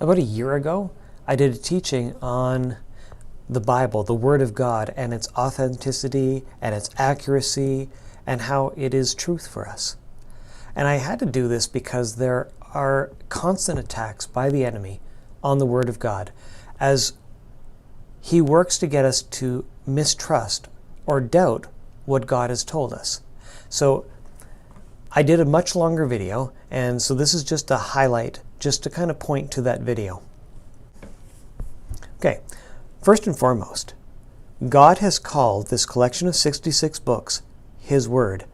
About a year ago, I did a teaching on the Bible, the Word of God, and its authenticity and its accuracy and how it is truth for us. And I had to do this because there are constant attacks by the enemy on the Word of God as he works to get us to mistrust or doubt what God has told us. So I did a much longer video, and so this is just a highlight, just to kind of point to that video. Okay, first and foremost, God has called this collection of 66 books His Word,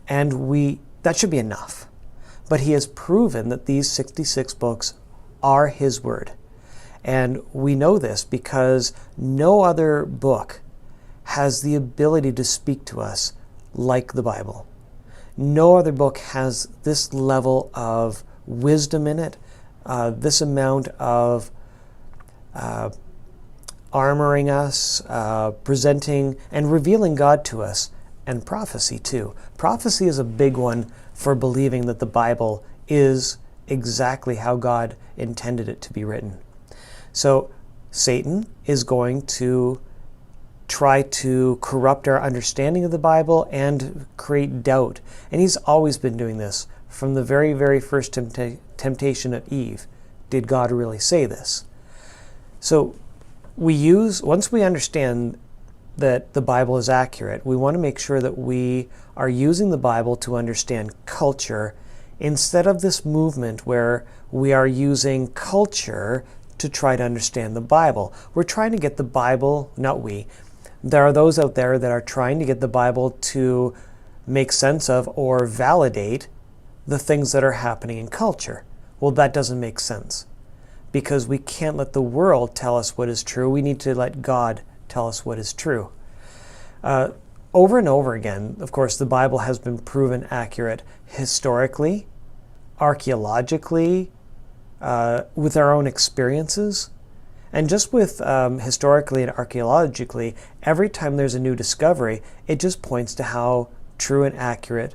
and that should be enough. But He has proven that these 66 books are His Word. And we know this because no other book has the ability to speak to us like the Bible. No other book has this level of wisdom in it, this amount of armoring us, presenting and revealing God to us, and prophecy too. Prophecy is a big one for believing that the Bible is exactly how God intended it to be written. So Satan is going to try to corrupt our understanding of the Bible and create doubt. And he's always been doing this from the very, very first temptation of Eve. Did God really say this? So once we understand that the Bible is accurate, we want to make sure that we are using the Bible to understand culture instead of this movement where we are using culture to try to understand the Bible. We're trying to get the Bible, not we. There are those out there that are trying to get the Bible to make sense of or validate the things that are happening in culture. Well, that doesn't make sense because we can't let the world tell us what is true. We need to let God tell us what is true. Over and over again, of course, the Bible has been proven accurate historically, archaeologically, with our own experiences. And just with historically and archaeologically, every time there's a new discovery, it just points to how true and accurate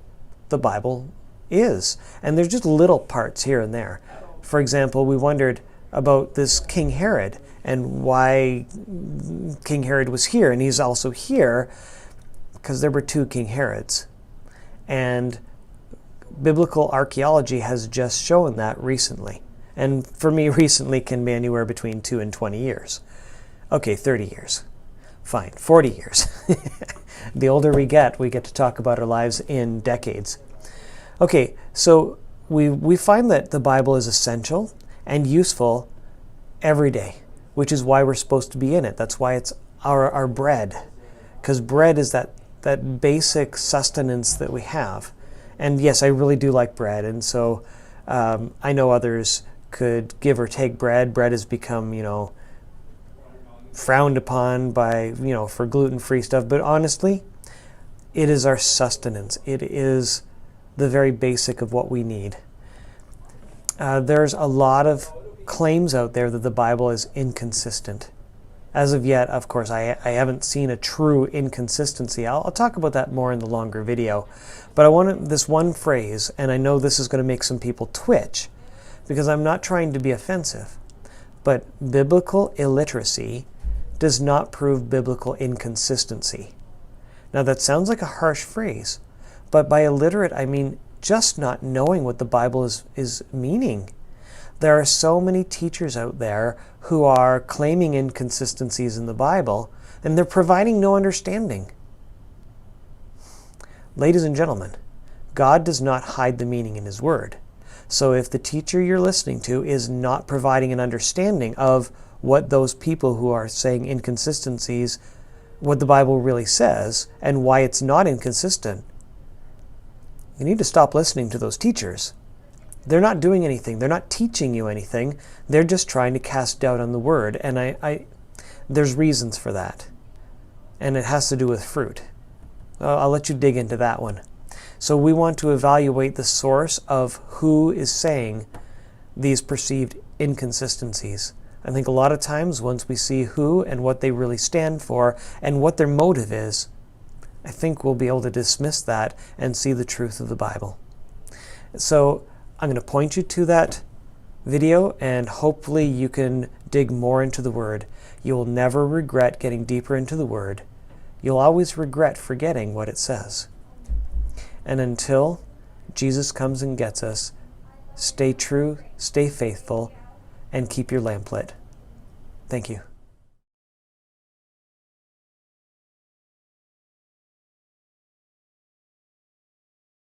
the Bible is. And there's just little parts here and there. For example, we wondered about this King Herod and why King Herod was here. And he's also here because there were two King Herods. And biblical archaeology has just shown that recently. And for me, recently can be anywhere between 2 and 20 years. Okay, 30 years. Fine, 40 years. The older we get to talk about our lives in decades. Okay, so we find that the Bible is essential and useful every day, which is why we're supposed to be in it. That's why it's our bread, because bread is that basic sustenance that we have. And yes, I really do like bread, and so I know others could give or take bread. Bread has become, frowned upon by, for gluten-free stuff. But honestly, it is our sustenance. It is the very basic of what we need. There's a lot of claims out there that the Bible is inconsistent. As of yet, of course, I haven't seen a true inconsistency. I'll talk about that more in the longer video. But I want this one phrase, and I know this is going to make some people twitch, because I'm not trying to be offensive, but biblical illiteracy does not prove biblical inconsistency. Now that sounds like a harsh phrase, but by illiterate I mean just not knowing what the Bible is meaning. There are so many teachers out there who are claiming inconsistencies in the Bible, and they're providing no understanding. Ladies and gentlemen, God does not hide the meaning in His Word. So if the teacher you're listening to is not providing an understanding of what those people who are saying inconsistencies, what the Bible really says, and why it's not inconsistent, you need to stop listening to those teachers. They're not doing anything. They're not teaching you anything. They're just trying to cast doubt on the Word. And there's reasons for that. And it has to do with fruit. I'll let you dig into that one. So we want to evaluate the source of who is saying these perceived inconsistencies. I think a lot of times once we see who and what they really stand for and what their motive is, I think we'll be able to dismiss that and see the truth of the Bible. So I'm going to point you to that video, and hopefully you can dig more into the Word. You will never regret getting deeper into the Word. You'll always regret forgetting what it says. And until Jesus comes and gets us, stay true, stay faithful, and keep your lamp lit. Thank you.